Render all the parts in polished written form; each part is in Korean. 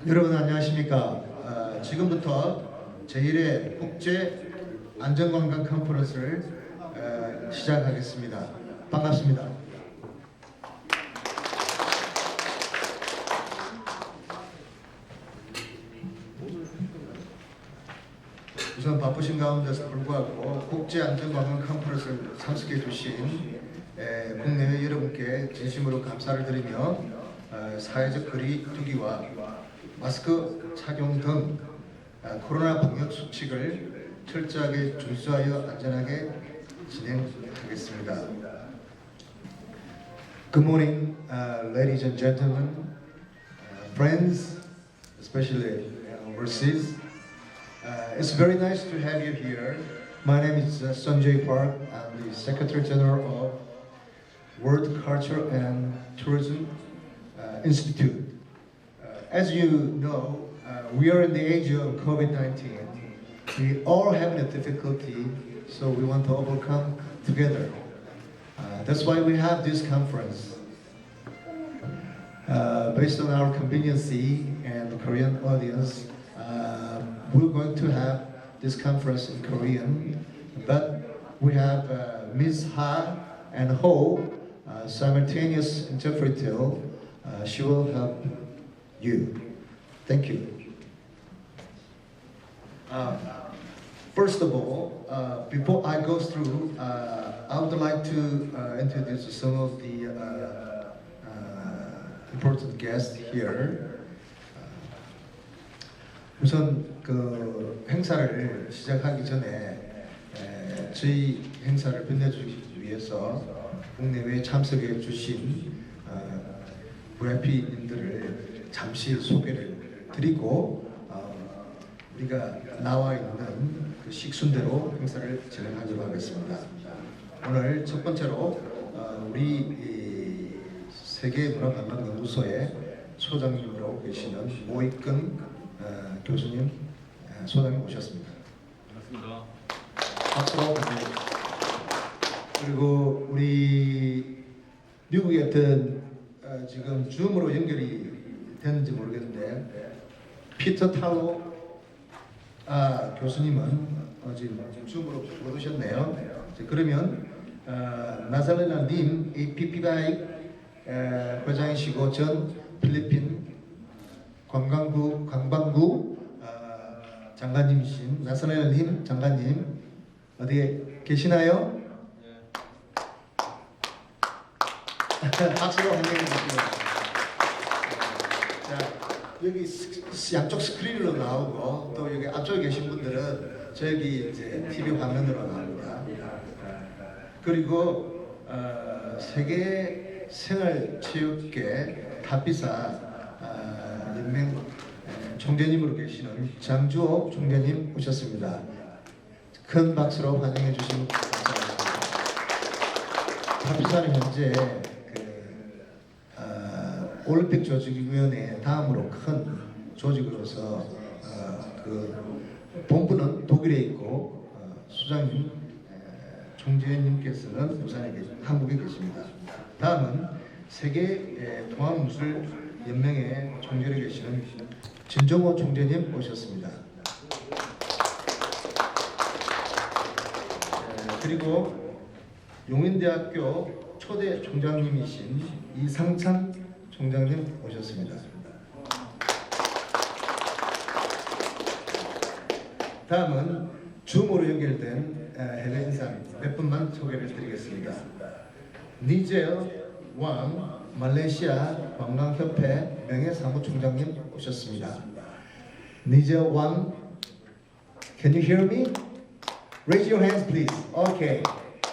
여러분 안녕하십니까? 지금부터 제1회 국제 안전관광 컨퍼런스를 시작하겠습니다. 반갑습니다. 우선 바쁘신 가운데서 불구하고 국제 안전관광 컨퍼런스를 참석해 주신 국내외 여러분께 진심으로 감사를 드리며 사회적 거리 두기와 마스크 착용 등 코로나 방역 수칙을 철저하게 준수하여 안전하게 진행하겠습니다. Good morning, ladies and gentlemen, friends, especially overseas. It's very nice to have you here. My name is Sanjay Park. I'm the Secretary General of World Culture and Tourism Institute. As you know, we are in the age of COVID-19. We all having a difficulty, so we want to overcome together. That's why we have this conference. Based on our conveniency and the Korean audience, we're going to have this conference in Korean, but we have Ms. Ha and Ho, simultaneous interpreter. She will help you. Thank you. First of all, before I go through, I would like to introduce some of the important guests here. 우선 그 행사를 시작하기 전에 저희 행사를 빛내주기 위해서 국내외에 참석해 주신 VIP님들을 잠시 소개를 드리고 우리가 나와 있는 그 식순대로 행사를 진행하도록 하겠습니다. 오늘 첫 번째로 우리 세계문화관광연구소의 소장님으로 계시는 모익근 교수님, 소장님 오셨습니다. 반갑습니다. 박수로 환영합니다. 그리고 우리 미국에 어떤 지금 줌으로 연결이 됐는지 모르겠는데 피터 탈로 교수님은 지금 줌으로 못 오셨네요. 그러면 나잘레나님 APPI 회장이시고 전 필리핀 관광부 장관님이신 나잘레나님 장관님 어디에 계시나요? 박수로 환영해 주시고. 자, 여기 양쪽 스크린으로 나오고 또 여기 앞쪽에 계신 분들은 저기 이제 TV 화면으로 나옵니다. 그리고 세계 생활체육계 탑비사 연맹 총재님으로 계시는 장주호 총재님 오셨습니다. 큰 박수로 환영해 주시면 감사합니다. 탑비사는 현재 올림픽 조직위원회 다음으로 큰 조직으로서 그 본부는 독일에 있고 수장님 총재님께서는 부산에 한국에 계십니다. 다음은 세계 통합무술 연맹의 총재로 계시는 진정호 총재님 모셨습니다. 그리고 용인대학교 초대 총장님이신 이상찬 총장님 오셨습니다. 다음은 줌으로 연결된 해외 인사 몇 분만 소개를 드리겠습니다. 니젤 왕 말레이시아 관광협회 명예사무총장님 오셨습니다. 니젤 왕, can you hear me? Raise your hands, please. Okay,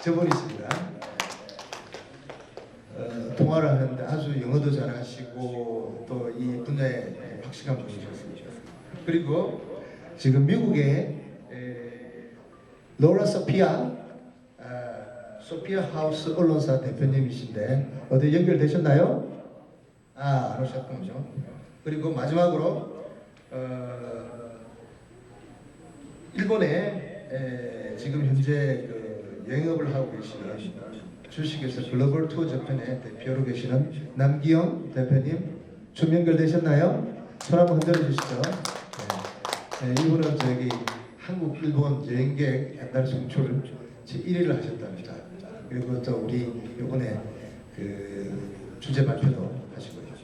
저분이십니다. 통화를 하는데 아주 영어도 잘하시고 또 이 분야에 확실한 분이셨습니다. 그리고 지금 미국의 로라 소피아 하우스 언론사 대표님이신데 어디 연결되셨나요? 안 오셨군요. 그리고 마지막으로 일본에 지금 현재 그 영업을 하고 계시는 주식회사 글로벌 투어 재팬의 대표로 계시는 남기영 대표님 좀 연결되셨나요? 손 한번 흔들어 주시죠. 네, 이분은 저기 한국 일본 여행객 옛날 송출 제 1위를 하셨답니다. 그리고 또 우리 이번에 그 주제 발표도 하시고요. 자,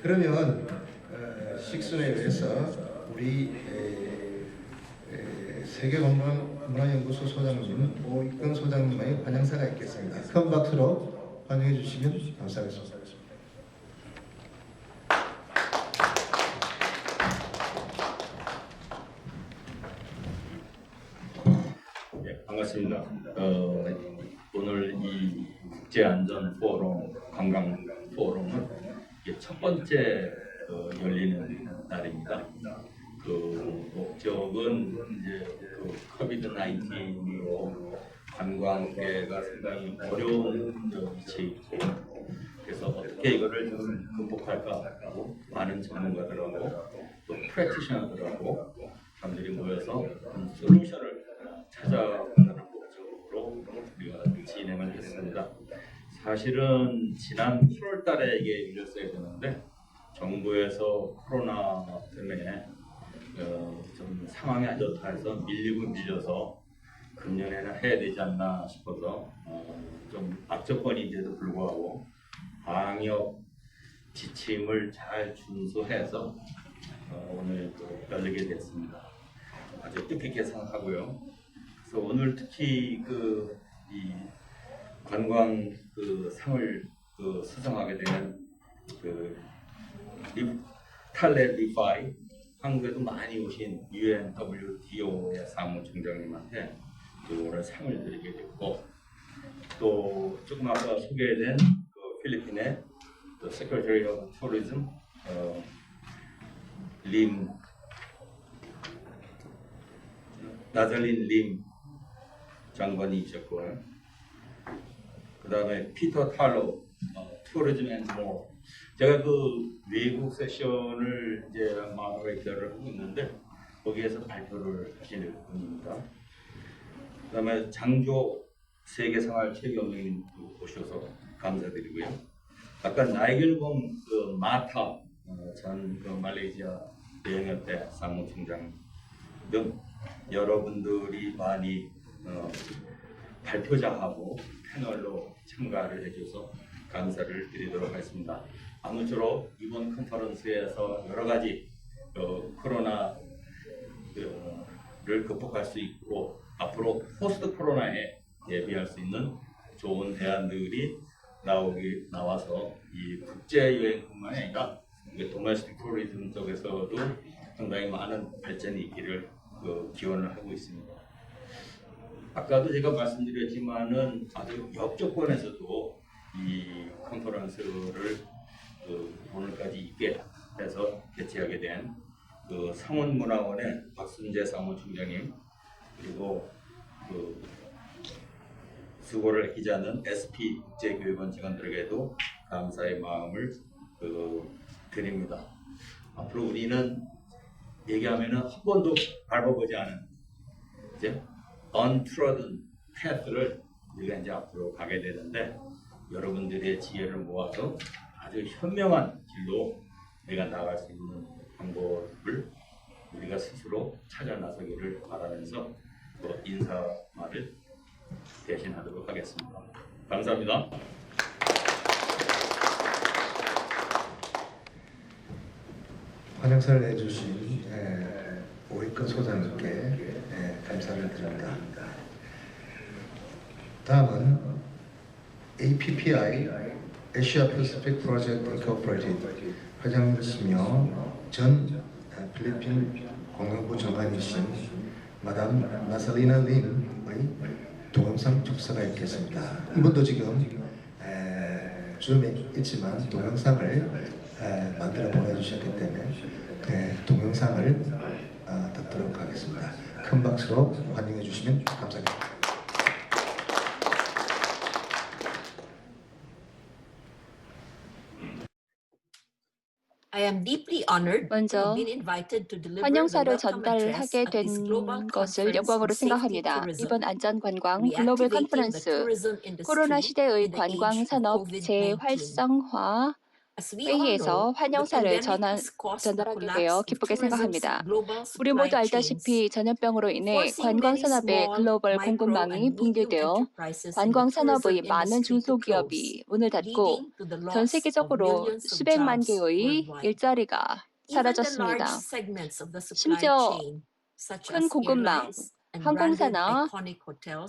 그러면 식순에 의해서 우리 세계관광문화연구소 소장님 오익근 소장님의 환영사가 있겠습니다. 큰 박수로 환영해 주시면 감사하겠습니다. 네, 반갑습니다. 오늘 이 국제안전포럼, 관광포럼은 이게 첫 번째 열리는 날입니다. 그 목적은 이제 그 코비드 19으로 관광계가 상당히 어려운 위치에 있고, 그래서 어떻게 이거를 좀 극복할까 하고 많은 전문가들하고 또 프랙티셔너들하고 사람들이 모여서 솔루션을 찾아가는 목적으로 우리가 진행을 했습니다. 사실은 지난 8월 달에 이게 열렸어야 되는데 정부에서 코로나 때문에 좀 상황이 안 좋다 해서 밀려서 금년에는 해야 되지 않나 싶어서 좀 악조건인데도 불구하고 방역 지침을 잘 준수해서 오늘 또 열리게 됐습니다. 아주 뜻깊게 생각하고요. 그래서 오늘 특히 이 관광 상을 수상하게 된 탈레 리파이 한국에도 많이 오신 UNWTO의 사무총장님한테 오늘 상을 드리게 됐고, 또 조금 아까 소개된 필리핀의 Secretary of Tourism 나잘린 림 장관이셨고요. 그 다음에 피터 탈로 Tourism and More. 제가 외국 세션을 이제 마더레이터를 하고 있는데 거기에서 발표를 하시는 분입니다. 그 다음에 장조 세계생활체육연맹 오셔서 감사드리고요. 아까 나이길봉 마타 전 말레이시아 여행협회 사무총장 등 여러분들이 많이 발표자하고 패널로 참가를 해줘서 감사를 드리도록 하겠습니다. 아무쪼록 이번 컨퍼런스에서 여러 가지 코로나를 극복할 수 있고 앞으로 포스트 코로나에 대비할 수 있는 좋은 대안들이 나와서 이 국제 여행뿐만 아니라 도메스틱 투리즘 쪽에서도 상당히 많은 발전이 있기를 기원을 하고 있습니다. 아까도 제가 말씀드렸지만은 아주 역조건에서도 이 컨퍼런스를 오늘까지 있게 해서 개최하게 된 상원문화원의 박순재 사무총장님, 그리고 수고를 아끼지 않는 SP 국제교육원 직원들에게도 감사의 마음을 드립니다. 앞으로 우리는 얘기하면은 한 번도 밟아보지 않은 이제 untrodden path를 우리가 이제 앞으로 가게 되는데, 여러분들의 지혜를 모아서 아주 현명한 길로 우리가 나갈 수 있는 방법을 우리가 스스로 찾아 나서기를 바라면서 인사말을 대신하도록 하겠습니다. 감사합니다. 환영사를 해주신 오익근 소장님께 감사를 드립니다. 다음은 APPI Asia Pacific Project Incorporated 회장이시며 전 필리핀 관광부 장관이신 마담 나살리나 림의 동영상 축사가 있겠습니다. 이분도 지금 줌에 있지만 동영상을 만들어 보내주셨기 때문에 동영상을 듣도록 하겠습니다. 큰 박수로 환영해 주시면 감사하겠습니다. 먼저 환영사를 전달하게 된 것을 영광으로 생각합니다. 이번 안전관광 글로벌 컨퍼런스, 코로나 시대의 관광산업 재활성화 회의에서 환영사를 전달하게 되어 기쁘게 생각합니다. 우리 모두 알다시피 전염병으로 인해 관광산업의 글로벌 공급망이 붕괴되어 관광산업의 많은 중소기업이 문을 닫고 전 세계적으로 수백만 개의 일자리가 사라졌습니다. 심지어 큰 공급망, 항공사나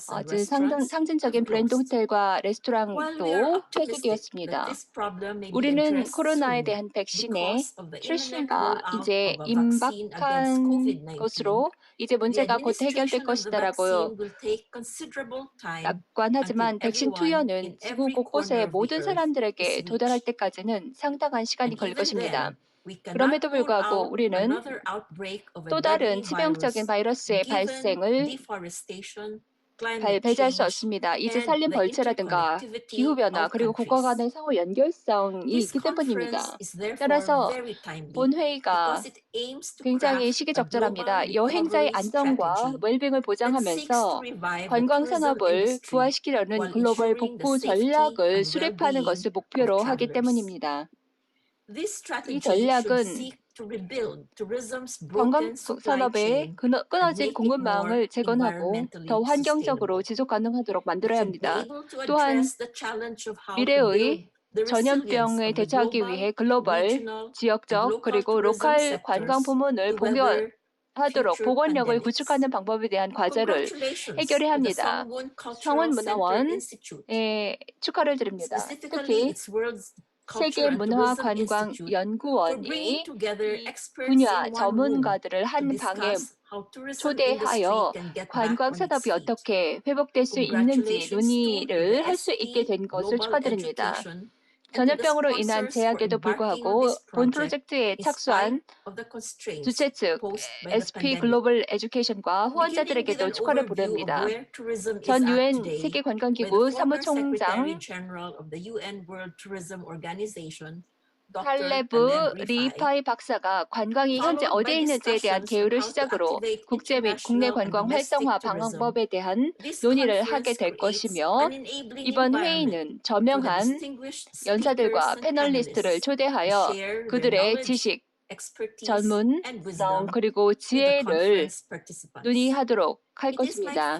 아주 상징적인 브랜드 호텔과 레스토랑도 폐기되었습니다. 우리는 코로나에 대한 백신의 출시가 이제 임박한 것으로 이제 문제가 곧 해결될 것이다라고 낙관하지만 백신 투여는 지구 곳곳의 모든 사람들에게 도달할 때까지는 상당한 시간이 걸릴 것입니다. 그럼에도 불구하고 우리는 또 다른 치명적인 바이러스의 발생을 배제할 수 없습니다. 이제 산림 벌채라든가 기후변화 그리고 국가 간의 상호 연결성이 있기 때문입니다. 따라서 본 회의가 굉장히 시기적절합니다. 여행자의 안전과 웰빙을 보장하면서 관광산업을 부활시키려는 글로벌 복구 전략을 수립하는 것을 목표로 하기 때문입니다. 이 전략은 관광산업의 끊어진 공급망을 재건하고 더 환경적으로 지속 가능하도록 만들어야 합니다. 또한 미래의 전염병에 대처하기 위해 글로벌, 지역적 그리고 로컬 관광 부문을 복원력을 구축하는 방법에 대한 과제를 해결해야 합니다. 성운문화원에 축하를 드립니다. 특히 세계문화관광연구원이 분야 전문가들을 한 방에 초대하여 관광산업이 어떻게 회복될 수 있는지 논의를 할 수 있게 된 것을 축하드립니다. 전염병으로 인한 제약에도 불구하고 본 프로젝트에 착수한 주최 측 SP 글로벌 에듀케이션과 후원자들에게도 축하를 보냅니다. 전 유엔 세계관광기구 사무총장 칼레브 리파이 박사가 관광이 현재 어디에 있는지에 대한 개요를 시작으로 국제 및 국내 관광 활성화 방법에 대한 논의를 하게 될 것이며 이번 회의는 저명한 연사들과 패널리스트를 초대하여 그들의 지식, 전문성 그리고 지혜를 논의하도록 할 것입니다.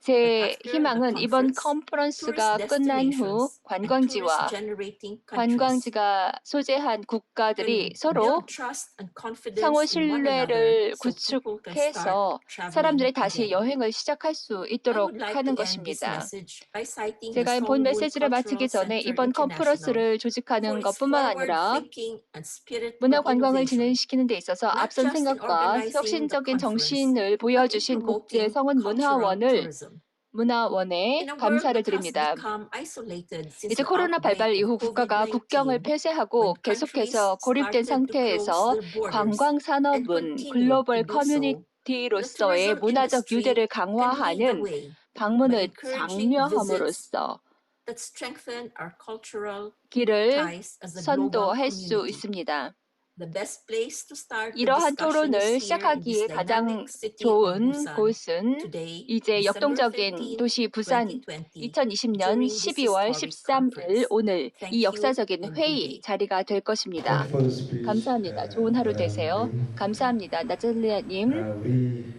제 희망은 이번 컨퍼런스가 끝난 후 관광지가 소재한 국가들이 서로 상호 신뢰를 구축해서 사람들이 다시 여행을 시작할 수 있도록 하는 것입니다. 제가 본 메시지를 마치기 전에 이번 컨퍼런스를 조직하는 것뿐만 아니라 문화관광을 진행시키는 데 있어서 앞선 생각과 혁신적인 정신을 보여주신 국제 문화원에 감사를 드립니다. 이제 코로나 발발 이후 국가가 국경을 폐쇄하고 계속해서 고립된 상태에서 관광산업은 글로벌 커뮤니티로서의 문화적 유대를 강화하는 방문을 장려함으로써 길을 선도할 수 있습니다. 이러한 토론을 시작하기에 가장 좋은 곳은 이제 역동적인 도시 부산 2020년 12월 13일 오늘 이 역사적인 회의 자리가 될 것입니다. 감사합니다. 좋은 하루 되세요. 감사합니다. 나탈리아님,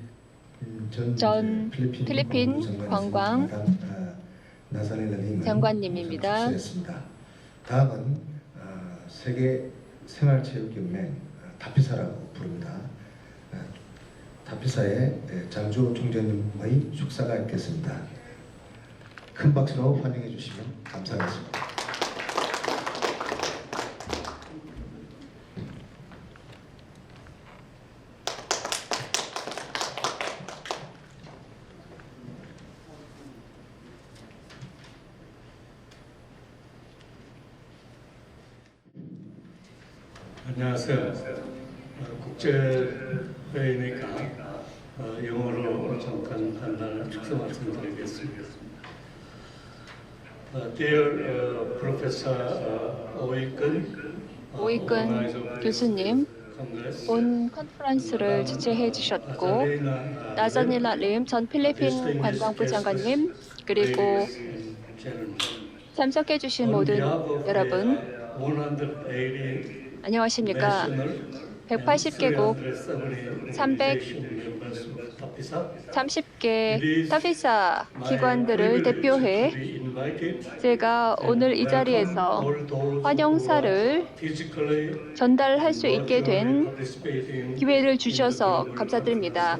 전 필리핀 관광 장관님입니다. 다음은 세계 생활체육연맹 다피사라고 부릅니다. 다피사의 장주호 총재님의 축사가 있겠습니다. 큰 박수로 환영해 주시면 감사하겠습니다. 안녕하세요. 국제회의니까 영어로 잠깐 한달 축소 말씀드리겠습니다. Dear Professor 오이근 교수님, 본 컨퍼런스를 주최해 주셨고 나자닐라님, 전 필리핀 관광부 장관님, 그리고 참석해 주신 모든 여러분, 180 안녕하십니까. 180개국 330개 타피사 기관들을 대표해 제가 오늘 이 자리에서 환영사를 전달할 수 있게 된 기회를 주셔서 감사드립니다.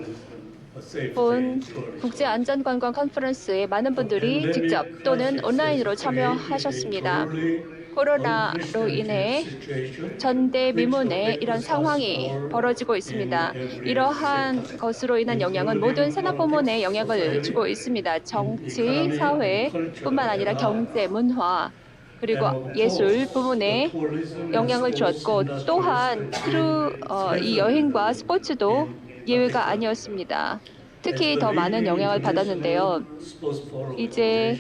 본 국제안전관광 컨퍼런스에 많은 분들이 직접 또는 온라인으로 참여하셨습니다. 코로나로 인해 전대미문의 이런 상황이 벌어지고 있습니다. 이러한 것으로 인한 영향은 모든 산업부문에 영향을 주고 있습니다. 정치, 사회뿐만 아니라 경제, 문화, 그리고 예술 부문에 영향을 주었고 또한 이 여행과 스포츠도 예외가 아니었습니다. 특히 더 많은 영향을 받았는데요. 이제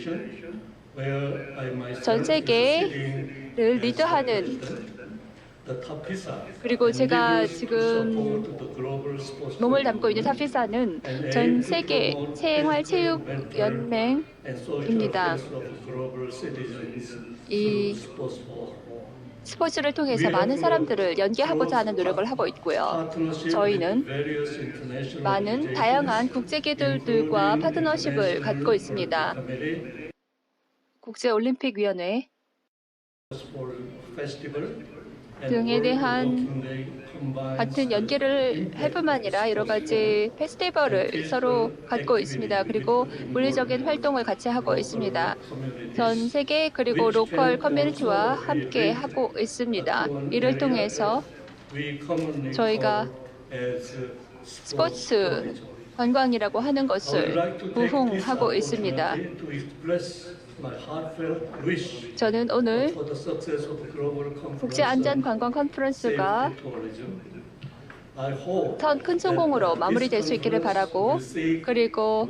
전 세계를 리드하는 그리고 제가 지금 몸을 담고 있는 타피사는 전 세계 생활체육연맹입니다. 이 스포츠를 통해서 많은 사람들을 연계하고자 하는 노력을 하고 있고요. 저희는 많은 다양한 국제기구들과 파트너십을 갖고 있습니다. 국제올림픽위원회 등에 대한 같은 연계를 할 뿐만 아니라 여러 가지 페스티벌을 서로 갖고 있습니다. 그리고 물리적인 활동을 같이 하고 있습니다. 전 세계 그리고 로컬 커뮤니티와 함께 하고 있습니다. 이를 통해서 저희가 스포츠 관광이라고 하는 것을 부흥하고 있습니다. 저는 오늘 국제안전관광 컨퍼런스가 큰 성공으로 마무리될 수 있기를 바라고 그리고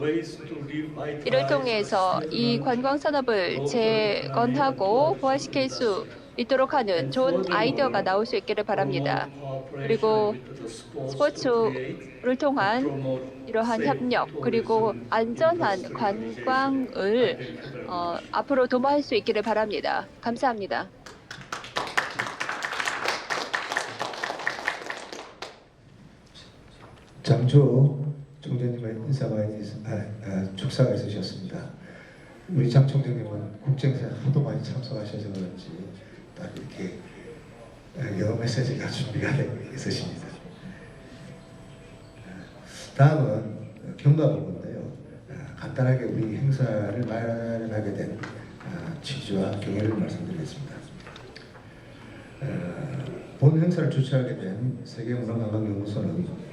이를 통해서 이 관광산업을 재건하고 부활시킬 수 있도록 하는 좋은 아이디어가 나올 수 있기를 바랍니다. 그리고 스포츠를 통한 이러한 협력 그리고 안전한 관광을 앞으로 도모할 수 있기를 바랍니다. 감사합니다. 장초 총장님의 인사가 축사가 있으셨습니다. 우리 장 총장님은 국정사에 하도 많이 참석하셔서 그런지 딱 이렇게 영어 메시지가 준비가 되어 있으십니다. 다음은 경과보고인데요. 간단하게 우리 행사를 마련하게 된 취지와 경위를 말씀드리겠습니다. 본 행사를 주최하게 된 세계문화관광연구소는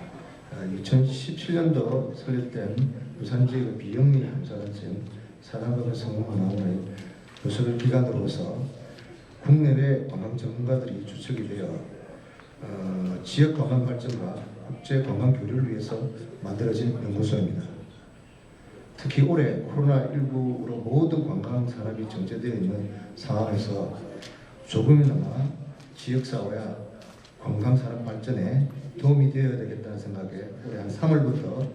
2017년도 설립된 부산지역 비영리 함사단체인 사단법인 성공관광원의 교섭을 기관으로서 국내외 관광 전문가들이 주축이 되어 지역 관광 발전과 국제 관광 교류를 위해서 만들어진 연구소입니다. 특히 올해 코로나19로 모든 관광 산업이 정체되어 있는 상황에서 조금이나마 지역사회와 관광 산업 발전에 도움이 되어야 되겠다는 생각에 올해 한 3월부터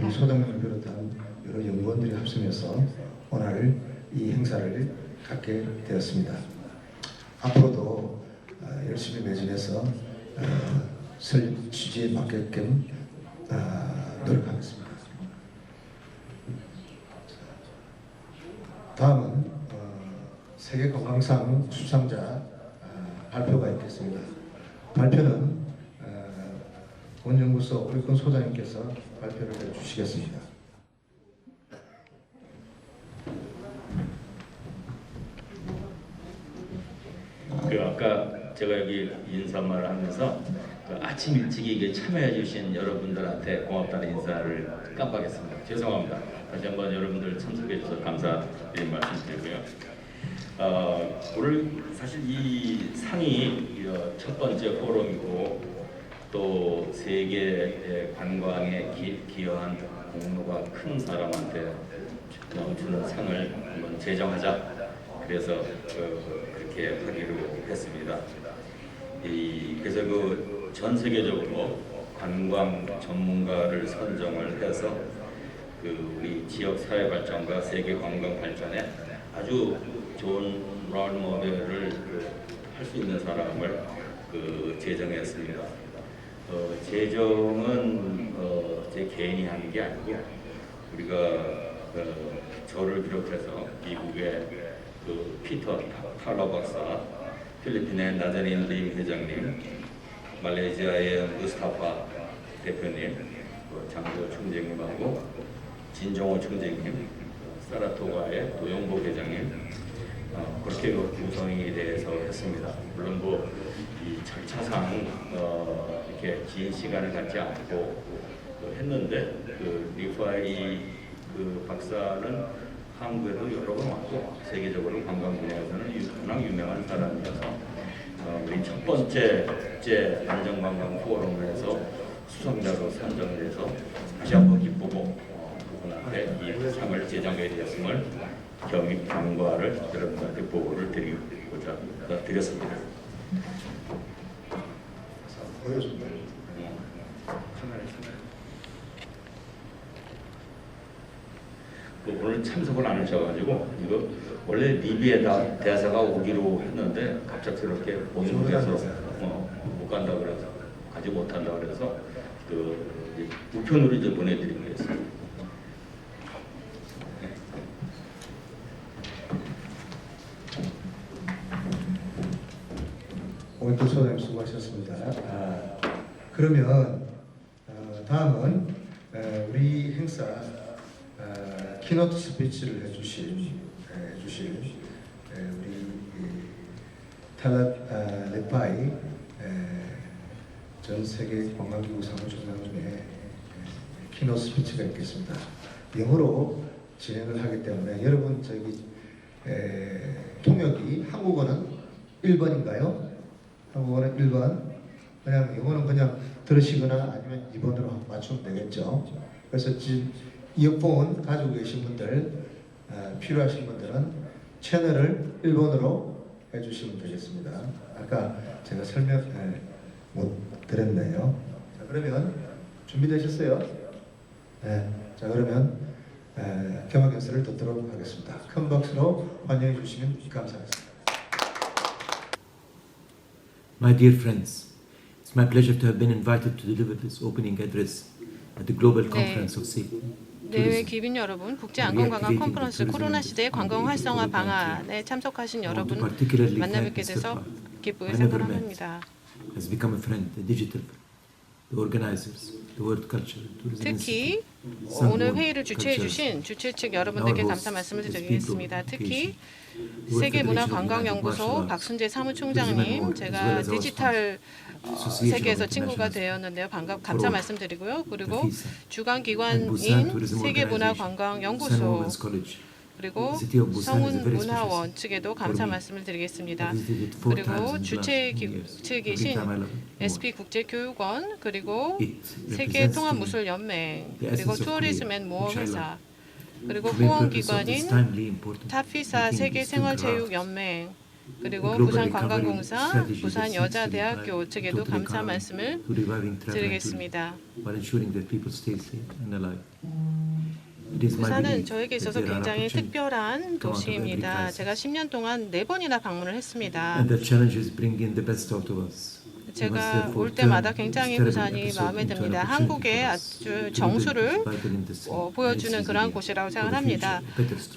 우리 소장님을 비롯한 여러 연구원들이 합심해서 오늘 이 행사를 갖게 되었습니다. 앞으로도 열심히 매진해서 설립 취지에 맞게끔 노력하겠습니다. 다음은 세계관광상 수상자 발표가 있겠습니다. 발표는 본 연구소 오리콘 소장님께서 발표를 해주시겠습니다. 아까 제가 여기 인사말을 하면서 아침 일찍 이게 참여해 주신 여러분들한테 고맙다는 인사를 깜빡했습니다. 죄송합니다. 다시 한번 여러분들 참석해 주셔서 감사드린 말씀드리고요. 오늘 사실 이 상이 첫 번째 포럼이고 또 세계 관광에 기여한 공로가 큰 사람한테 주는 상을 한번 제정하자. 그래서 그렇게 하기로 했습니다. 그래서 전 세계적으로 관광 전문가를 선정을 해서 우리 지역 사회 발전과 세계 관광 발전에 아주 좋은 롤 모델을 할 수 있는 사람을 제정했습니다. 제정은 제 개인이 하는 게 아니고 우리가 저를 비롯해서 미국의 피터 탈러 박사, 필리핀의 나자린 림 회장님, 말레이시아의 무스타파 대표님, 장도 총재님하고 진정호 총재님, 사라토가의 도용복 회장님, 그렇게 구성에 대해서 했습니다. 물론 이 절차상 이렇게 긴 시간을 갖지 않고 했는데 리파이 박사는 한국에도 여러 번 왔고 세계적으로 관광 분야에서는 워낙 유명한 사람이어서 우리 첫 번째 국제 안전관광 포럼에서 수상자로 선정돼서 다시 한번 기쁘고 그분한테 이 상을 제정해 주셨음을 경과를 여러분들한테 보고를 드리고자 드렸습니다. 보여준다. 오늘 참석을 안 하셔가지고 이거 원래 리비에 대사가 오기로 했는데 갑작스럽게 본인께서 못 간다 그래서 가지 못한다 그래서 우편으로 이제 보내드리겠습니다. 오늘도 소장님 수고하셨습니다. 그러면 다음은 우리 행사 키노트 스피치를 해주실 우리 탈랏 레파이 전 세계 관광기구 사무총장 중에 키노트 스피치가 있겠습니다. 영어로 진행을 하기 때문에 여러분 통역이 한국어는 1번인가요? 한국어는 1번, 그냥 영어는 그냥 들으시거나 아니면 2번으로 맞추면 되겠죠. 그래서 지금 이어폰 가지고 계신 분들, 필요하신 분들은 채널을 1번으로 해주시면 되겠습니다. 아까 제가 설명 못 드렸네요. 자, 그러면 준비되셨어요? 네. 자, 그러면 경학 연설을 듣도록 하겠습니다. 큰 박수로 환영해 주시면 감사하겠습니다. My dear friends, it's my pleasure to have been invited to deliver this opening address at the Global Conference of Safety. 내외 기빈 여러분, 국제안전관광 컨퍼런스 코로나 시대의 관광 활성화 방안에 참석하신 여러분 만나뵙게 돼서 기쁘게 생각합니다. Has become a friend, the digital, the organizers, the world culture, tourism. 특히 오늘 회의를 주최해 주신 주최 측 여러분들께 감사 말씀을 드리겠습니다. 특히 세계문화관광연구소 박순재 사무총장님, 제가 디지털 세계에서 친구가 되었는데요. 감사 말씀드리고요. 그리고 주관기관인 세계문화관광연구소 그리고 성운문화원 측에도 감사 말씀을 드리겠습니다. 그리고 주최 측이신 SP국제교육원 그리고 세계통합무술연맹 그리고 투어리즘앤모어회사 그리고 후원기관인 타피사 세계생활체육연맹 그리고 부산관광공사, 부산여자대학교 측에도 감사 말씀을 드리겠습니다. 부산은 저에게 있어서 굉장히 특별한 도시입니다. 제가 10년 동안 4번이나 방문을 했습니다. 제가 올 때마다 굉장히 부산이 마음에 듭니다. 한국의 아주 정수를 보여주는 그러한 곳이라고 생각합니다.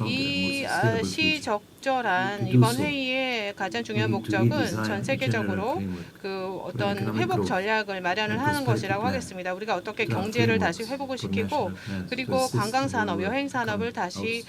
이 시적절한 이번 회의의 가장 중요한 목적은 전 세계적으로 어떤 회복 전략을 마련을 하는 것이라고 하겠습니다. 우리가 어떻게 경제를 다시 회복을 시키고 그리고 관광산업, 여행산업을 다시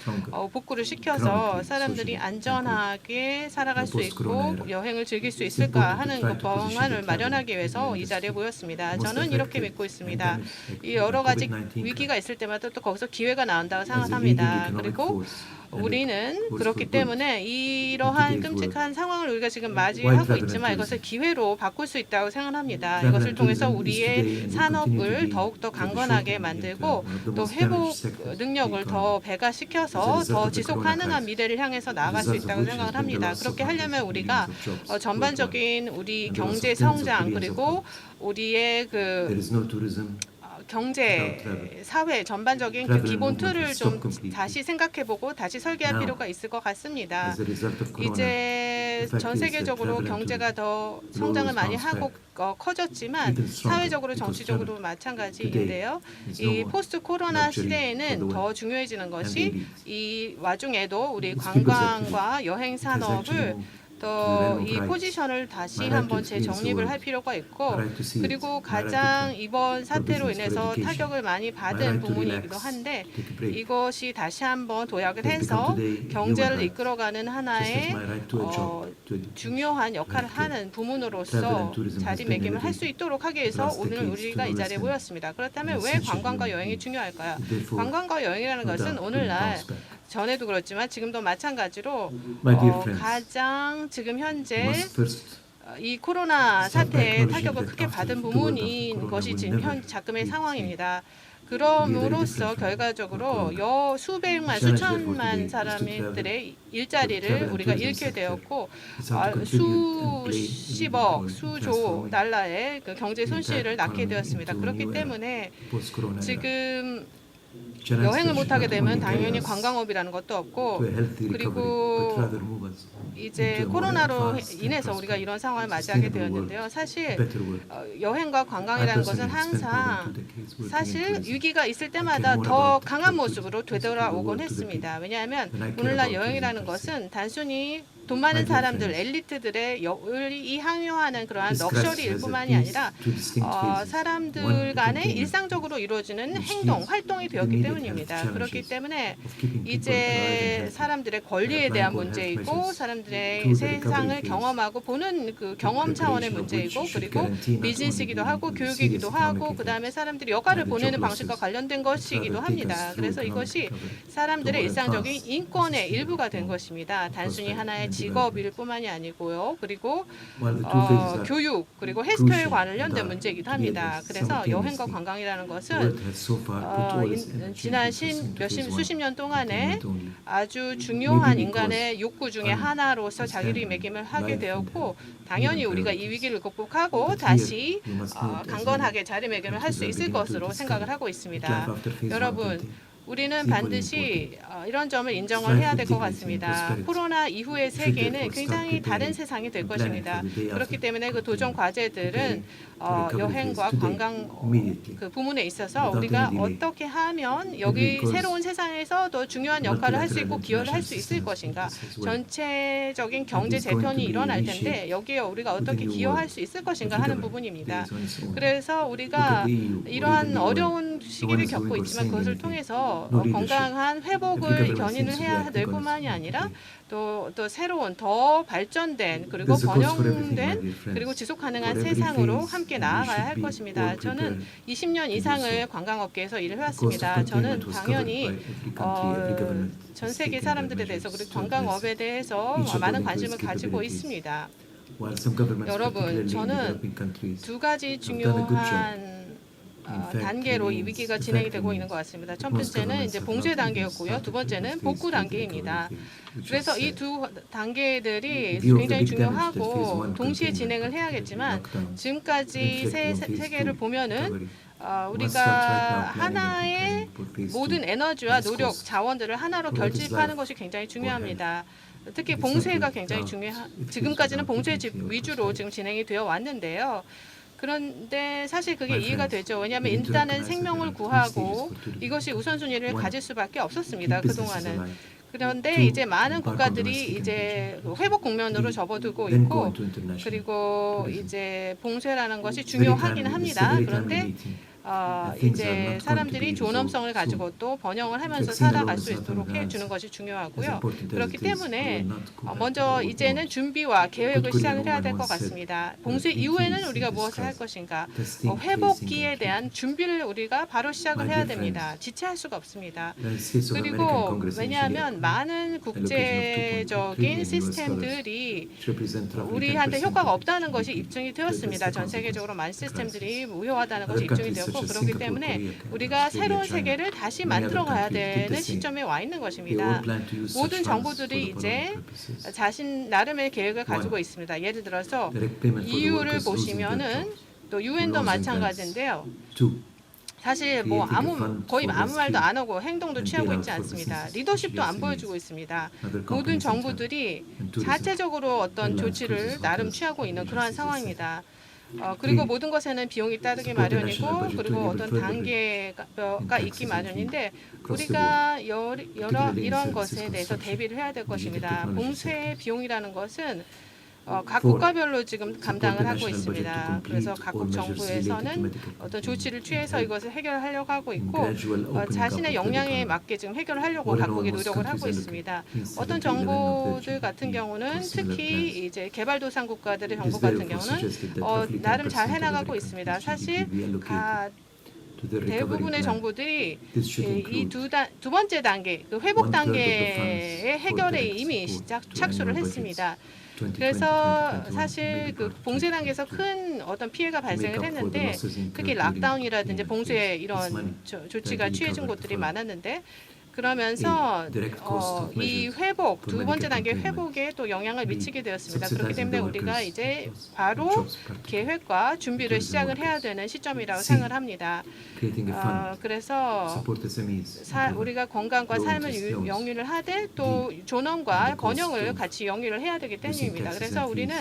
복구를 시켜서 사람들이 안전하게 살아갈 수 있고 여행을 즐길 수 있을까 하는 방안을 마련하기 위해서 이 자리에 모였습니다. 저는 이렇게 믿고 있습니다. 이 여러 가지 위기가 있을 때마다 또 거기서 기회가 나온다고 생각합니다. 그리고 우리는 그렇기 때문에 이러한 끔찍한 상황을 우리가 지금 맞이하고 있지만 이것을 기회로 바꿀 수 있다고 생각합니다. 이것을 통해서 우리의 산업을 더욱더 강건하게 만들고 또 회복 능력을 더 배가시켜서 더 지속 가능한 미래를 향해서 나아갈 수 있다고 생각을 합니다. 그렇게 하려면 우리가 전반적인 우리 경제 성장 그리고 우리의 경제, 사회 전반적인 그 기본 틀을 좀 다시 생각해보고 다시 설계할 필요가 있을 것 같습니다. 이제 전 세계적으로 경제가 더 성장을 많이 하고 커졌지만 사회적으로 정치적으로 마찬가지인데요. 이 포스트 코로나 시대에는 더 중요해지는 것이 이 와중에도 우리 관광과 여행 산업을 더 이 포지션을 다시 한번 재정립을 할 필요가 있고, 그리고 가장 이번 사태로 인해서 타격을 많이 받은 부분이기도 한데 이것이 다시 한번 도약을 해서 경제를 이끌어가는 하나의 중요한 역할을 하는 부문으로서 자리매김을 할 수 있도록 하기 위해서 오늘 우리가 이 자리에 모였습니다. 그렇다면 왜 관광과 여행이 중요할까요? 관광과 여행이라는 것은 오늘날 전에도 그렇지만 지금도 마찬가지로 가장 지금 현재 이 코로나 사태의 타격을 크게 받은 부문인 것이 지금 자금의 상황입니다. 그럼으로써 결과적으로 수백만, 수천만 사람들의 일자리를 우리가 잃게 되었고 수십억, 수조 달러의 그 경제 손실을 낳게 되었습니다. 그렇기 때문에 지금 여행을 못하게 되면 당연히 관광업이라는 것도 없고, 그리고 이제 코로나로 인해서 우리가 이런 상황을 맞이하게 되었는데요. 사실 여행과 관광이라는 것은 항상 사실 위기가 있을 때마다 더 강한 모습으로 되돌아오곤 했습니다. 왜냐하면 오늘날 여행이라는 것은 단순히 돈 많은 사람들, 엘리트들의 여울이 향유하는 그러한 럭셔리일 뿐만이 아니라 사람들 간에 일상적으로 이루어지는 행동, 활동이 되었기 때문입니다. 그렇기 때문에 이제 사람들의 권리에 대한 문제이고, 사람들의 세상을 경험하고 보는 그 경험 차원의 문제이고, 그리고 비즈니스이기도 하고 교육이기도 하고, 그 다음에 사람들이 여가를 보내는 방식과 관련된 것이기도 합니다. 그래서 이것이 사람들의 일상적인 인권의 일부가 된 것입니다. 단순히 하나의 직업일 뿐만이 아니고요. 그리고 교육, 그리고 헬스케어에 관련된 문제이기도 합니다. 그래서 여행과 관광이라는 것은 지난 수십 년 동안에 아주 중요한 인간의 욕구 중에 하나로서 자기리매김을 하게 되었고, 당연히 우리가 이 위기를 극복하고 다시 강건하게 자리매김을 할 수 있을 것으로 생각을 하고 있습니다. 여러분, 우리는 반드시 이런 점을 인정을 해야 될 것 같습니다. 코로나 이후의 세계는 굉장히 다른 세상이 될 것입니다. 그렇기 때문에 그 도전 과제들은 여행과 관광 그 부문에 있어서 우리가 어떻게 하면 여기 새로운 세상에서 더 중요한 역할을 할 수 있고 기여를 할 수 있을 것인가, 전체적인 경제 재편이 일어날 텐데 여기에 우리가 어떻게 기여할 수 있을 것인가 하는 부분입니다. 그래서 우리가 이러한 어려운 시기를 겪고 있지만 그것을 통해서 건강한 회복을 견인을 해야 될 뿐만이 아니라 또 새로운 더 발전된 그리고 번영된 그리고 지속 가능한 세상으로 함께 나아가야 할 것입니다. 저는 20년 이상을 관광업계에서 일을 해왔습니다. 저는 당연히 전 세계 사람들에 대해서 그리고 관광업에 대해서 많은 관심을 가지고 있습니다. 여러분, 저는 두 가지 중요한 단계로 이 위기가 진행이 되고 있는 것 같습니다. 첫 번째는 이제 봉쇄 단계였고요. 두 번째는 복구 단계입니다. 그래서 이 두 단계들이 굉장히 중요하고 동시에 진행을 해야겠지만 지금까지 세계를 보면은 우리가 하나의 모든 에너지와 노력, 자원들을 하나로 결집하는 것이 굉장히 중요합니다. 특히 봉쇄가 굉장히 지금까지는 봉쇄 위주로 지금 진행이 되어 왔는데요. 그런데 사실 그게 이해가 되죠. 왜냐하면 일단은 생명을 구하고 이것이 우선순위를 가질 수밖에 없었습니다. 그동안은. 그런데 이제 많은 국가들이 이제 회복 국면으로 접어들고 있고, 그리고 이제 봉쇄라는 것이 중요하긴 합니다. 그런데 이제 사람들이 존엄성을 가지고 또 번영을 하면서 살아갈 수 있도록 해주는 것이 중요하고요. 그렇기 때문에 먼저 이제는 준비와 계획을 시작을 해야 될 것 같습니다. 봉쇄 이후에는 우리가 무엇을 할 것인가, 회복기에 대한 준비를 우리가 바로 시작을 해야 됩니다. 지체할 수가 없습니다. 그리고 왜냐하면 많은 국제적인 시스템들이 우리한테 효과가 없다는 것이 입증이 되었습니다. 전 세계적으로 많은 시스템들이 무효하다는 것이 입증이 되었고, 그렇기 때문에 우리가 새로운 세계를 다시 만들어 가야 되는 시점에 와 있는 것입니다. 모든 정부들이 이제 자신 나름의 계획을 가지고 있습니다. 예를 들어서 EU를 보시면은 또 유엔도 마찬가지인데요. 사실 뭐 거의 아무 말도 안 하고 행동도 취하고 있지 않습니다. 리더십도 안 보여주고 있습니다. 모든 정부들이 자체적으로 어떤 조치를 나름 취하고 있는 그러한 상황입니다. 그리고 모든 것에는 비용이 따르기 마련이고 그리고 어떤 단계가 있기 마련인데 우리가 이런 것에 대해서 대비를 해야 될 것입니다. 봉쇄 비용이라는 것은 각 국가별로 지금 감당을 하고 있습니다. 그래서 각국 정부에서는 어떤 조치를 취해서 이것을 해결하려고 하고 있고 자신의 역량에 맞게 지금 해결하려고 각국이 노력을 하고 있습니다. 어떤 정부들 같은 경우는 특히 이제 개발도상 국가들의 정부 같은 경우는 나름 잘 해나가고 있습니다. 사실 대부분의 정부들이 이 두 번째 단계, 그 회복 단계의 해결에 이미 착수를 했습니다. 그래서 사실 그 봉쇄 단계에서 큰 어떤 피해가 발생을 했는데 특히 락다운이라든지 봉쇄 이런 조치가 취해진 곳들이 많았는데 그러면서 이 회복, 두 번째 단계 회복에 또 영향을 미치게 되었습니다. 그렇기 때문에 우리가 이제 바로 계획과 준비를 시작을 해야 되는 시점이라고 생각을 합니다. 그래서 우리가 건강과 삶을 영위를 하되 또 존엄과 번영을 같이 영위를 해야 되기 때문입니다. 그래서 우리는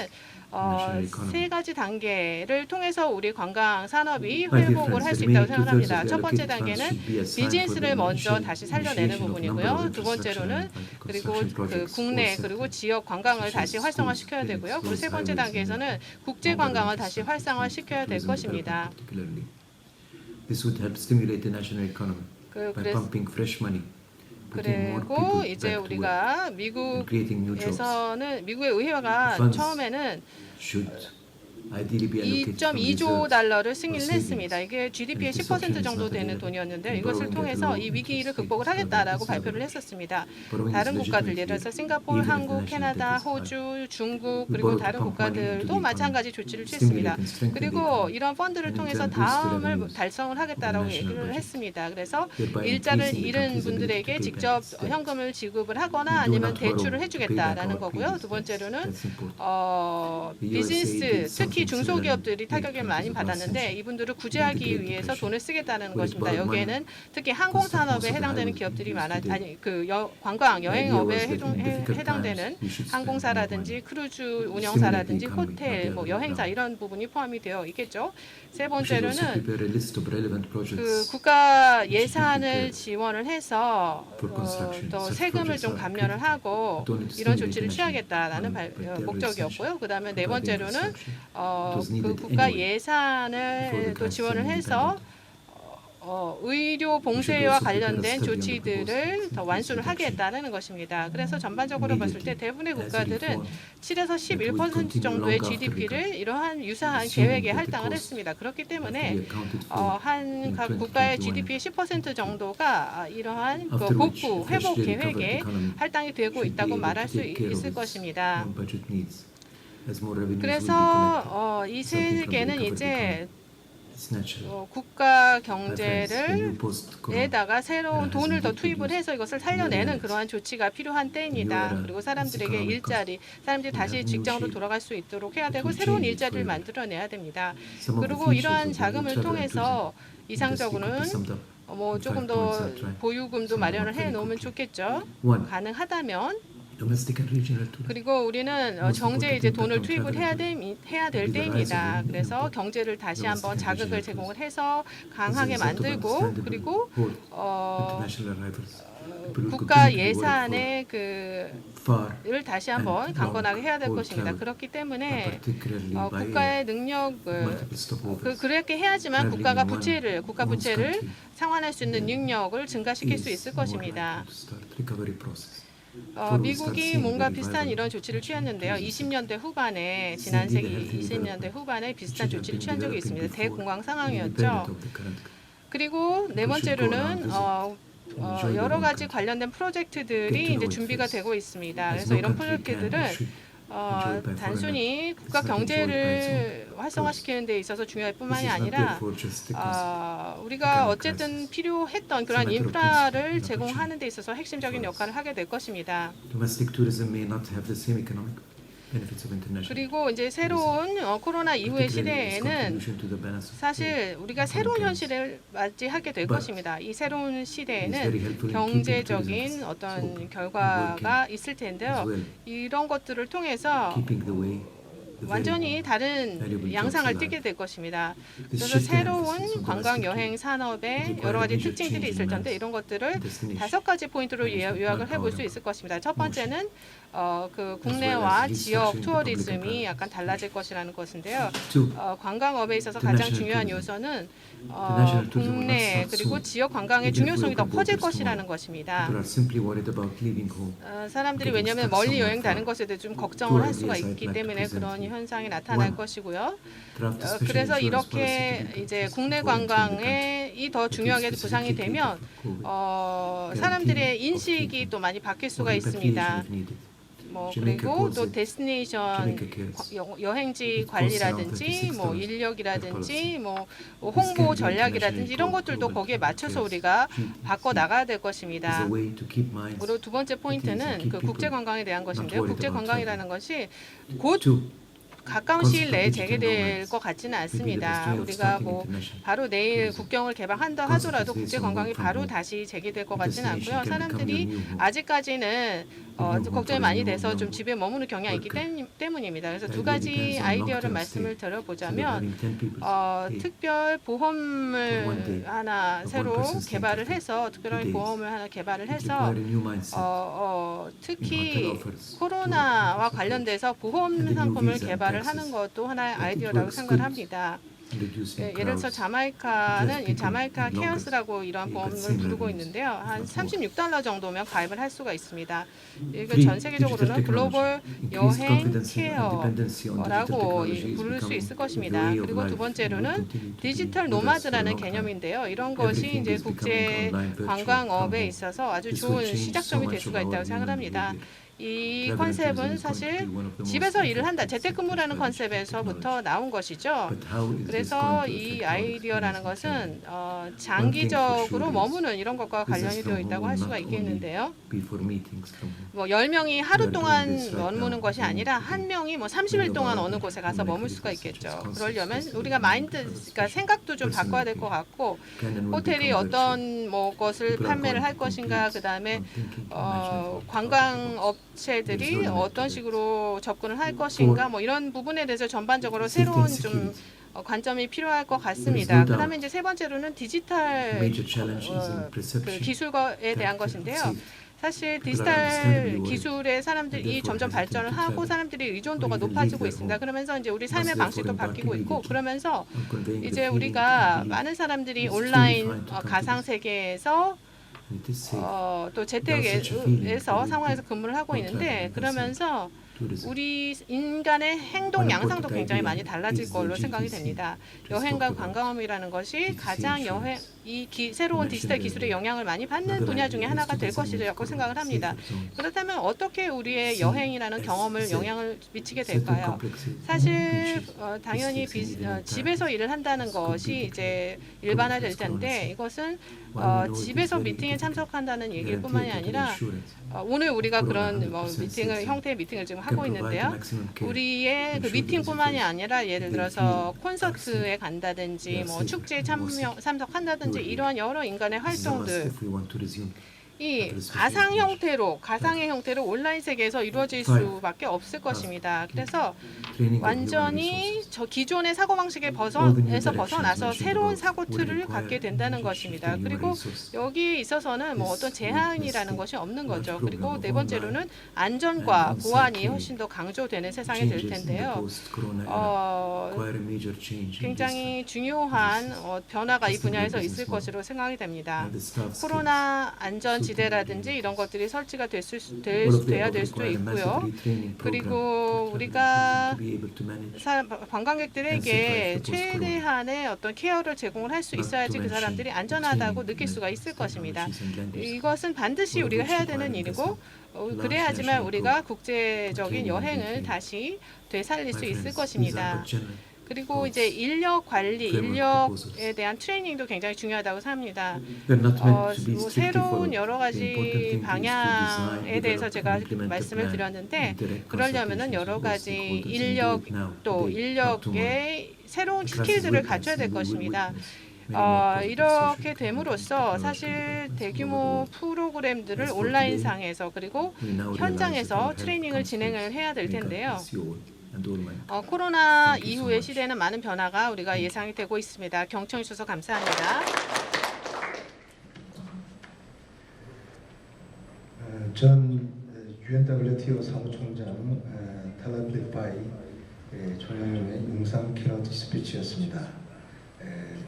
세 가지 단계를 통해서 우리 관광 산업이 회복을 할 수 있다고 생각합니다. 첫 번째 단계는 비즈니스를 먼저 다시 살려내는 부분이고요. 두 번째로는 그리고 그 국내 그리고 지역 관광을 다시 활성화시켜야 되고요. 그리고 세 번째 단계에서는 국제 관광을 다시 활성화시켜야 될 것입니다. 그리고 이제 우리가 미국의 의회가 처음에는 2.2조 달러를 승인을 했습니다. 이게 GDP의 10% 정도 되는 돈이었는데 이것을 통해서 이 위기를 극복을 하겠다라고 발표를 했었습니다. 다른 국가들 예를 들어서 싱가포르, 한국, 캐나다, 호주, 중국 그리고 다른 국가들도 마찬가지 조치를 취했습니다. 그리고 이런 펀드를 통해서 다음을 달성을 하겠다라고 얘기를 했습니다. 그래서 일자를 잃은 분들에게 직접 현금을 지급을 하거나 아니면 대출을 해주겠다라는 거고요. 두 번째로는 비즈니스 특히 중소기업들이 타격을 많이 받았는데 이분들을 구제하기 위해서 돈을 쓰겠다는 것입니다. 여기에는 특히 항공산업에 해당되는 기업들이 관광, 여행업에 해당되는 항공사라든지 크루즈 운영사라든지 호텔, 여행사 이런 부분이 포함이 되어 있겠죠. 세 번째로는 그 국가 예산을 지원을 해서 더 세금을 좀 감면을 하고 이런 조치를 취하겠다라는 목적이었고요. 그 다음에 네 번째로는 그 국가 예산을 또 지원을 해서 의료 봉쇄와 관련된 조치들을 더 완수를 하겠다는 것입니다. 그래서 전반적으로 봤을 때 대부분의 국가들은 7에서 11% 정도의 GDP를 이러한 유사한 계획에 할당을 했습니다. 그렇기 때문에 각 국가의 GDP의 10% 정도가 이러한 복구, 회복 계획에 할당이 되고 있다고 말할 수 있을 것입니다. 그래서 이 세 개는 이제 국가 경제에다가 새로운 돈을 더 투입을 해서 이것을 살려내는 그러한 조치가 필요한 때입니다. 그리고 사람들에게 사람들이 다시 직장으로 돌아갈 수 있도록 해야 되고 새로운 일자리를 만들어내야 됩니다. 그리고 이러한 자금을 통해서 이상적으로는 조금 더 보유금도 마련을 해놓으면 좋겠죠. 가능하다면. 그리고 우리는 정제에 이제 돈을 투입을 해야 될 때입니다. 그래서 경제를 다시 한번 자극을 제공을 해서 강하게 만들고 그리고 국가 예산의 를 다시 한번 강건하게 해야 될 것입니다. 그렇기 때문에 국가의 능력을 그렇게 해야지만 국가 부채를 상환할 수 있는 능력을 증가시킬 수 있을 것입니다. 미국이 뭔가 비슷한 이런 조치를 취했는데요. 20년대 후반에 지난 세기 20년대 후반에 비슷한 조치를 취한 적이 있습니다. 대공황 상황이었죠. 그리고 네 번째로는 여러 가지 관련된 프로젝트들이 이제 준비가 되고 있습니다. 그래서 이런 프로젝트들은 단순히 국가 경제를 활성화시키는 데 있어서 중요할 뿐만이 아니라 우리가 어쨌든 필요했던 그런 인프라를 제공하는 데 있어서 핵심적인 역할을 하게 될 것입니다. benefits of international. 그리고 이제 새로운 코로나 이후의 시대에는 사실 우리가 새로운 현실을 맞이하게 될 것입니다. 이 새로운 시대에는 경제적인 어떤 결과가 있을 텐데요. 이런 것들을 통해서 완전히 다른 양상을 띠게 될 것입니다. 그래서 새로운 관광 여행 산업의 여러 가지 특징들이 있을 텐데 이런 것들을 5가지 포인트로 요약을 해볼 수 있을 것입니다. 첫 번째는 그 국내와 지역 투어리즘이 약간 달라질 것이라는 것인데요. 관광업에 있어서 가장 중요한 요소는 국내 그리고 지역 관광의 중요성이 더 커질 것이라는 것입니다. 사람들이 왜냐하면 멀리 여행 가는 것에 대해 좀 걱정을 할 수가 있기 때문에 그런 현상이 나타날 것이고요. 그래서 이렇게 이제 국내 관광이 더 중요하게 부상이 되면 사람들의 인식이 또 많이 바뀔 수가 있습니다. 그리고 또 데스티네이션 여행지 관리라든지 인력이라든지 홍보 전략이라든지 이런 것들도 거기에 맞춰서 우리가 바꿔 나가야 될 것입니다. 그리고 두 번째 포인트는 그 국제 관광에 대한 것인데요. 국제 관광이라는 것이 곧 가까운 시일 내에 재개될 것 같지는 않습니다. 우리가 바로 내일 국경을 개방한다 하더라도 국제 관광이 바로 다시 재개될 것 같지는 않고요. 사람들이 아직까지는 걱정이 많이 돼서 좀 집에 머무는 경향이 있기 때문입니다. 그래서 2가지 아이디어를 말씀을 드려보자면 특별 보험을 하나 새로 개발을 해서 특별한 보험을 하나 개발을 해서 특히 코로나와 관련돼서 보험 상품을 개발을 하는 것도 하나의 아이디어라고 생각을 합니다. 예를 들어서 자마이카는 자마이카 케어스라고 이러한 보험을 부르고 있는데요. 한 $36 정도면 가입을 할 수가 있습니다. 이거 전 세계적으로는 글로벌 여행 케어라고 부를 수 있을 것입니다. 그리고 두 번째로는 디지털 노마드라는 개념인데요. 이런 것이 이제 국제 관광업에 있어서 아주 좋은 시작점이 될 수가 있다고 생각을 합니다. 이 컨셉은 사실 집에서 일을 한다, 재택근무라는 컨셉에서부터 나온 것이죠. 그래서 이 아이디어라는 것은 장기적으로 머무는 이런 것과 관련이 되어 있다고 할 수가 있겠는데요. 10명이 하루 동안 머무는 것이 아니라 한 명이 30일 동안 어느 곳에 가서 머물 수가 있겠죠. 그러려면 우리가 그러니까 생각도 좀 바꿔야 될 것 같고, 호텔이 어떤 것을 판매를 할 것인가, 그 다음에 관광업체들이 어떤 식으로 접근을 할 것인가, 이런 부분에 대해서 전반적으로 새로운 좀 관점이 필요할 것 같습니다. 그다음에 이제 세 번째로는 디지털 그 기술에 대한 것인데요. 사실 디지털 기술의 사람들이 점점 발전을 하고 사람들이 의존도가 높아지고 있습니다. 그러면서 이제 우리 삶의 방식도 바뀌고 있고, 그러면서 이제 우리가 많은 사람들이 온라인 가상 세계에서 또 재택에서 상황에서 근무를 하고 있는데, 그러면서 우리 인간의 행동 양상도 굉장히 많이 달라질 걸로 생각이 됩니다. 여행과 관광업이라는 것이 가장 새로운 디지털 기술의 영향을 많이 받는 분야 중에 하나가 될 것이라고 생각을 합니다. 그렇다면 어떻게 우리의 여행이라는 경험을 영향을 미치게 될까요? 사실 당연히 집에서 일을 한다는 것이 이제 일반화될 텐데, 이것은 집에서 미팅에 참석한다는 얘기일 뿐만이 아니라 오늘 우리가 그런 형태의 미팅을 지금 하고 있는데요. 우리의 그 미팅뿐만이 아니라 예를 들어서 콘서트에 간다든지 축제에 참석한다든지 이러한 여러 인간의 활동들 이 가상의 형태로 온라인 세계에서 이루어질 수밖에 없을 것입니다. 그래서 완전히 기존의 사고방식에 벗어나서 새로운 사고틀을 갖게 된다는 것입니다. 그리고 여기에 있어서는 어떤 제한이라는 것이 없는 거죠. 그리고 네 번째로는 안전과 보안이 훨씬 더 강조되는 세상이 될 텐데요. 굉장히 중요한 변화가 이 분야에서 있을 것으로 생각이 됩니다. 코로나 안전 지대라든지 이런 것들이 설치가 돼야 될 수도 있고요. 그리고 우리가 관광객들에게 최대한의 어떤 케어를 제공을 할 수 있어야지 그 사람들이 안전하다고 느낄 수가 있을 것입니다. 이것은 반드시 우리가 해야 되는 일이고, 그래야지만 우리가 국제적인 여행을 다시 되살릴 수 있을 것입니다. 그리고 이제 인력 관리, 인력에 대한 트레이닝도 굉장히 중요하다고 생각합니다. We're not meant to be 뭐 strictly 새로운 followed. 여러 The important 가지 thing is to 방향에 design, 대해서 develop, 제가 and implement the 말씀을 plan 드렸는데 in direct 그러려면은 consultations 여러 with all 가지 stakeholders and do 인력 it now, 또 today, not tomorrow. 인력의 새로운 The crisis 스킬들을 will 갖춰야 pass, 될 and we will 것입니다. witness many more positive 이렇게 social, 됨으로써 economic, 사실 technological 대규모 developments 프로그램들을 As for 온라인상에서 그리고 we now realize that 현장에서 our health 트레이닝을 comes 진행을 first. 해야 될 We can't 텐데요. miss you all and all my 코로나 Thank you so 이후의 much. 시대는 많은 변화가 우리가 예상이 되고 있습니다. 경청해 주셔서 감사합니다. 전 UNWTO 사무총장 텔레블리파이 총영의 영상 키노트 스피치였습니다.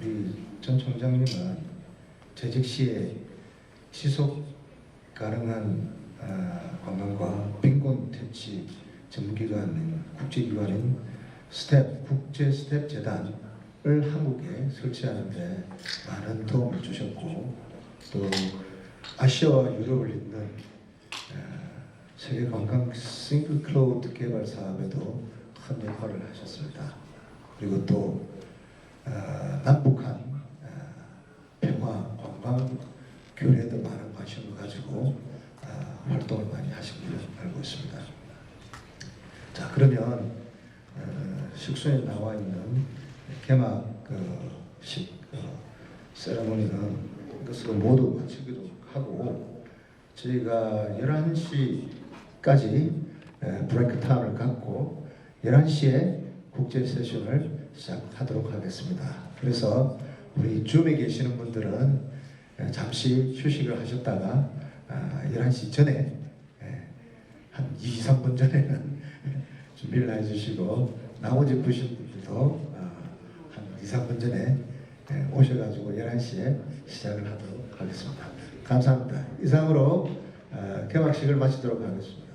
우리 전 총장님은 재직 시에 지속 가능한 관광과 빈곤 퇴치 전문기관인 국제기관인 국제 스텝 재단을 한국에 설치하는데 많은 도움을 주셨고 또 아시아와 유럽을 잇는 세계 관광 싱글 클라우드 개발 사업에도 큰 역할을 하셨습니다. 그리고 또 남북한 평화 관광 교류에도 많은 관심을 가지고 활동을 많이 하신 걸로 알고 있습니다. 자, 그러면 숙소에 나와 있는 개막식 세레모니는 이것으로 모두 마치기로 하고 저희가 11시까지 브레이크 타임을 갖고 11시에 국제 세션을 시작하도록 하겠습니다. 그래서 우리 줌에 계시는 분들은 잠시 휴식을 하셨다가 11시 전에 한 2, 3분 전에는 준비를 해주시고 나머지 분들도 한 2, 3분 전에 오셔가지고 11시에 시작을 하도록 하겠습니다. 감사합니다. 이상으로 개막식을 마치도록 하겠습니다.